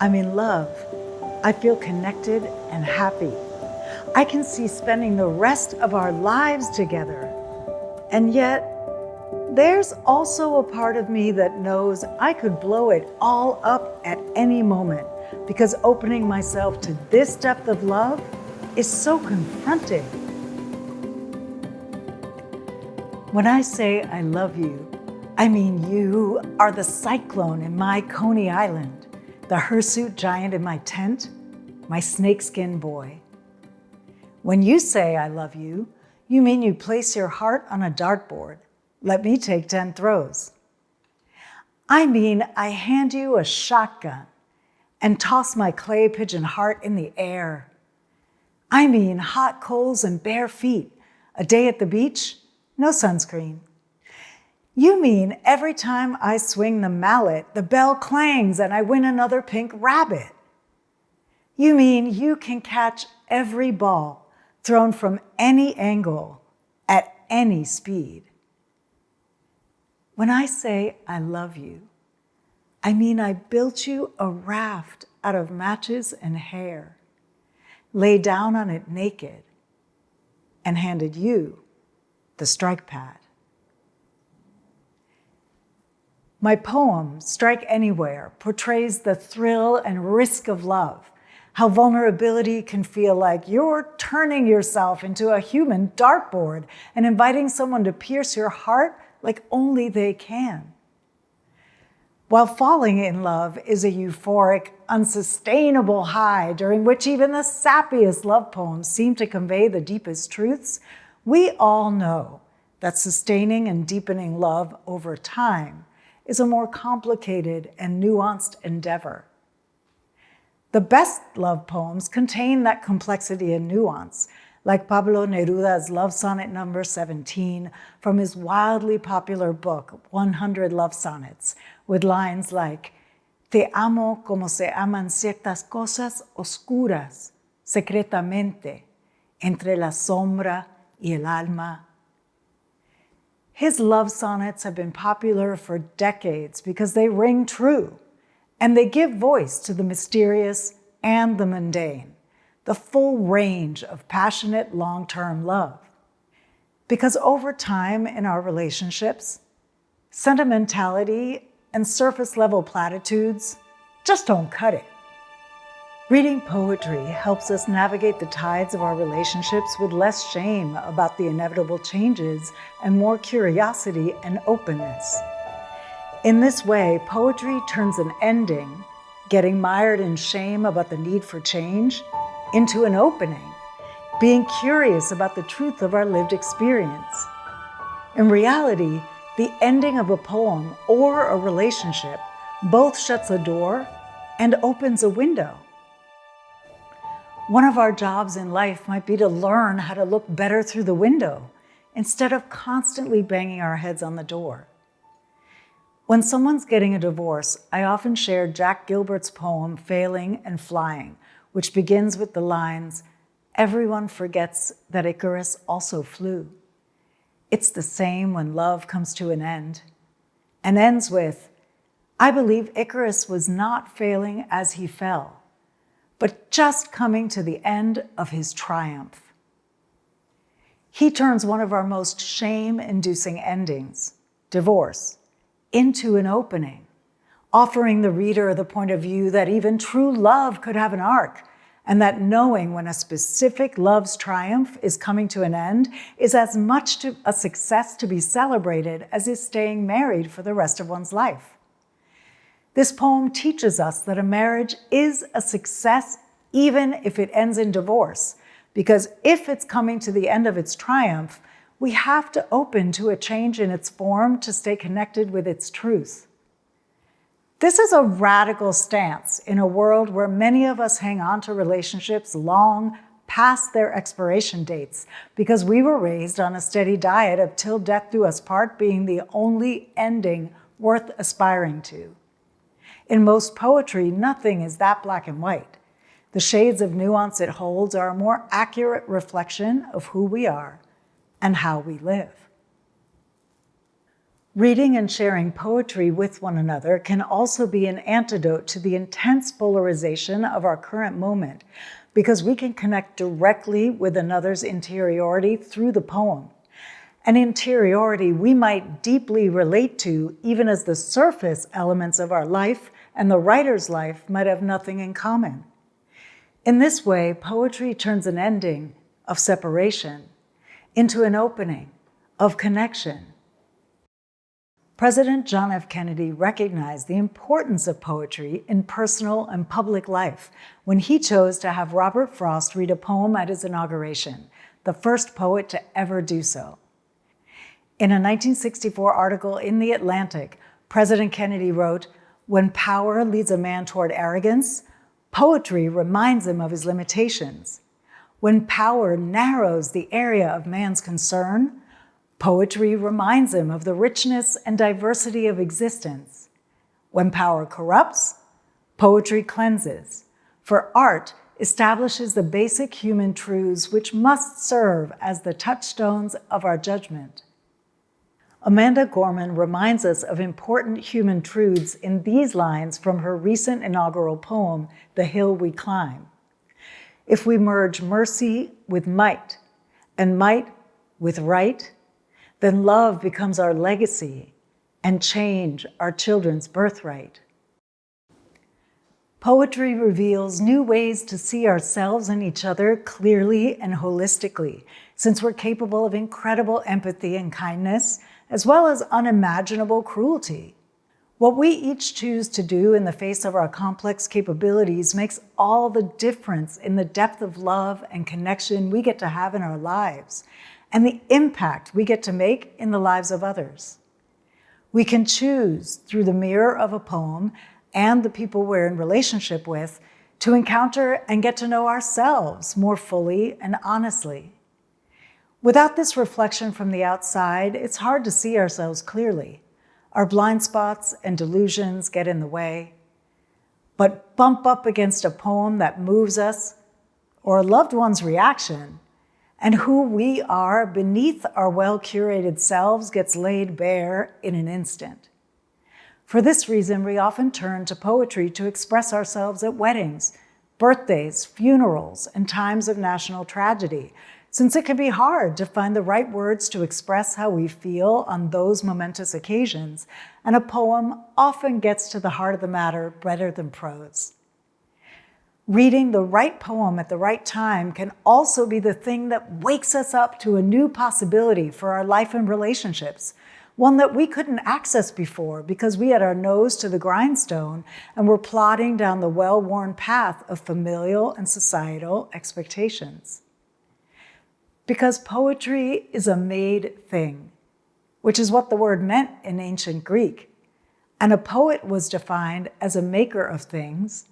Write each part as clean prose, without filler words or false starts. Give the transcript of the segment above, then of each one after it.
I'm in love. I feel connected and happy. I can see spending the rest of our lives together. And yet, there's also a part of me that knows I could blow it all up at any moment because opening myself to this depth of love is so confronting. When I say I love you, I mean you are the cyclone in my Coney Island, the hirsute giant in my tent, my snakeskin boy. When you say I love you, you mean you place your heart on a dartboard. Let me take 10 throws. I mean I hand you a shotgun and toss my clay pigeon heart in the air. I mean hot coals and bare feet, a day at the beach, no sunscreen. You mean every time I swing the mallet, the bell clangs and I win another pink rabbit. You mean you can catch every ball thrown from any angle at any speed. When I say I love you, I mean I built you a raft out of matches and hair, lay down on it naked, and handed you the strike pad. My poem, Strike Anywhere, portrays the thrill and risk of love, how vulnerability can feel like you're turning yourself into a human dartboard and inviting someone to pierce your heart like only they can. While falling in love is a euphoric, unsustainable high during which even the sappiest love poems seem to convey the deepest truths, we all know that sustaining and deepening love over time is a more complicated and nuanced endeavor. The best love poems contain that complexity and nuance, like Pablo Neruda's love sonnet number 17 from his wildly popular book, 100 Love Sonnets, with lines like, Te amo como se aman ciertas cosas oscuras, secretamente, entre la sombra y el alma. His love sonnets have been popular for decades because they ring true, and they give voice to the mysterious and the mundane, the full range of passionate long-term love. Because over time in our relationships, sentimentality and surface-level platitudes just don't cut it. Reading poetry helps us navigate the tides of our relationships with less shame about the inevitable changes and more curiosity and openness. In this way, poetry turns an ending, getting mired in shame about the need for change, into an opening, being curious about the truth of our lived experience. In reality, the ending of a poem or a relationship both shuts a door and opens a window. One of our jobs in life might be to learn how to look better through the window instead of constantly banging our heads on the door. When someone's getting a divorce, I often share Jack Gilbert's poem, Failing and Flying, which begins with the lines, "Everyone forgets that Icarus also flew. It's the same when love comes to an end," and ends with, "I believe Icarus was not failing as he fell, but just coming to the end of his triumph." He turns one of our most shame-inducing endings, divorce, into an opening, offering the reader the point of view that even true love could have an arc, and that knowing when a specific love's triumph is coming to an end is as much a success to be celebrated as is staying married for the rest of one's life. This poem teaches us that a marriage is a success even if it ends in divorce, because if it's coming to the end of its triumph, we have to open to a change in its form to stay connected with its truth. This is a radical stance in a world where many of us hang on to relationships long past their expiration dates because we were raised on a steady diet of till death do us part being the only ending worth aspiring to. In most poetry, nothing is that black and white. The shades of nuance it holds are a more accurate reflection of who we are and how we live. Reading and sharing poetry with one another can also be an antidote to the intense polarization of our current moment, because we can connect directly with another's interiority through the poem. An interiority we might deeply relate to, even as the surface elements of our life and the writer's life might have nothing in common. In this way, poetry turns an ending of separation into an opening of connection. President John F. Kennedy recognized the importance of poetry in personal and public life when he chose to have Robert Frost read a poem at his inauguration, the first poet to ever do so. In a 1964 article in The Atlantic, President Kennedy wrote, "When power leads a man toward arrogance, poetry reminds him of his limitations. When power narrows the area of man's concern, poetry reminds him of the richness and diversity of existence. When power corrupts, poetry cleanses, for art establishes the basic human truths which must serve as the touchstones of our judgment." Amanda Gorman reminds us of important human truths in these lines from her recent inaugural poem, "The Hill We Climb." If we merge mercy with might and might with right, then love becomes our legacy and change our children's birthright. Poetry reveals new ways to see ourselves and each other clearly and holistically, since we're capable of incredible empathy and kindness, as well as unimaginable cruelty. What we each choose to do in the face of our complex capabilities makes all the difference in the depth of love and connection we get to have in our lives, and the impact we get to make in the lives of others. We can choose, through the mirror of a poem and the people we're in relationship with, to encounter and get to know ourselves more fully and honestly. Without this reflection from the outside, it's hard to see ourselves clearly. Our blind spots and delusions get in the way. But bump up against a poem that moves us, or a loved one's reaction, and who we are beneath our well-curated selves gets laid bare in an instant. For this reason, we often turn to poetry to express ourselves at weddings, birthdays, funerals, and times of national tragedy, since it can be hard to find the right words to express how we feel on those momentous occasions, and a poem often gets to the heart of the matter better than prose. Reading the right poem at the right time can also be the thing that wakes us up to a new possibility for our life and relationships, one that we couldn't access before because we had our nose to the grindstone and were plodding down the well-worn path of familial and societal expectations. Because poetry is a made thing, which is what the word meant in ancient Greek, and a poet was defined as a maker of things.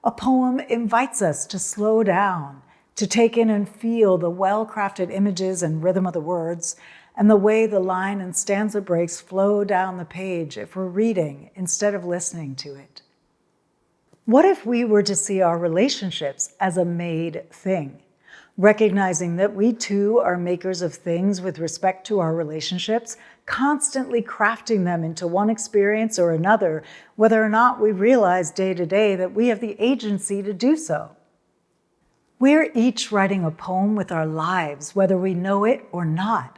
A poem invites us to slow down, to take in and feel the well-crafted images and rhythm of the words, and the way the line and stanza breaks flow down the page if we're reading instead of listening to it. What if we were to see our relationships as a made thing, recognizing that we too are makers of things with respect to our relationships, constantly crafting them into one experience or another, whether or not we realize day to day that we have the agency to do so? We're each writing a poem with our lives, whether we know it or not.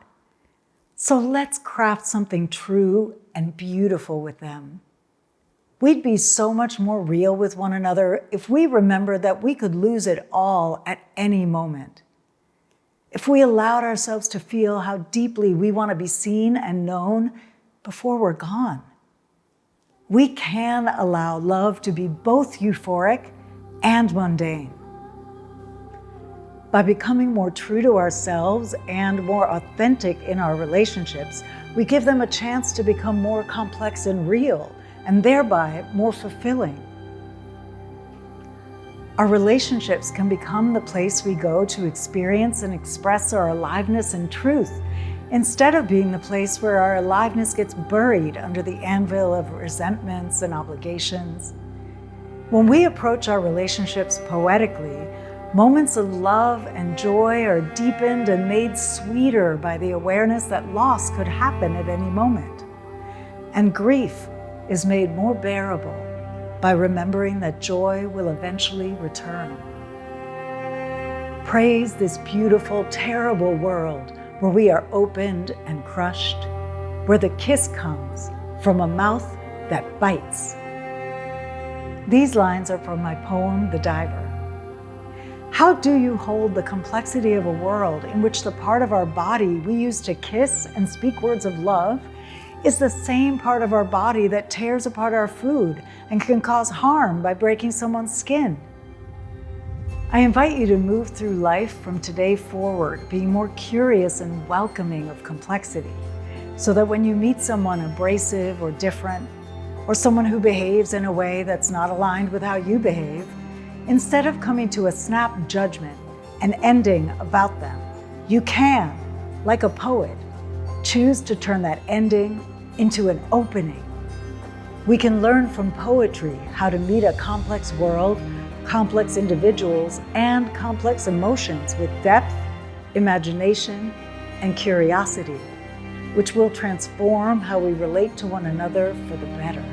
So let's craft something true and beautiful with them. We'd be so much more real with one another if we remembered that we could lose it all at any moment. If we allowed ourselves to feel how deeply we want to be seen and known before we're gone. We can allow love to be both euphoric and mundane. By becoming more true to ourselves and more authentic in our relationships, we give them a chance to become more complex and real, and thereby more fulfilling. Our relationships can become the place we go to experience and express our aliveness and truth, instead of being the place where our aliveness gets buried under the anvil of resentments and obligations. When we approach our relationships poetically, moments of love and joy are deepened and made sweeter by the awareness that loss could happen at any moment. And grief is made more bearable by remembering that joy will eventually return. Praise this beautiful, terrible world where we are opened and crushed, where the kiss comes from a mouth that bites. These lines are from my poem, The Diver. How do you hold the complexity of a world in which the part of our body we use to kiss and speak words of love is the same part of our body that tears apart our food and can cause harm by breaking someone's skin? I invite you to move through life from today forward, being more curious and welcoming of complexity, so that when you meet someone abrasive or different, or someone who behaves in a way that's not aligned with how you behave, instead of coming to a snap judgment and ending about them, you can, like a poet, choose to turn that ending into an opening. We can learn from poetry how to meet a complex world, complex individuals, and complex emotions with depth, imagination, and curiosity, which will transform how we relate to one another for the better.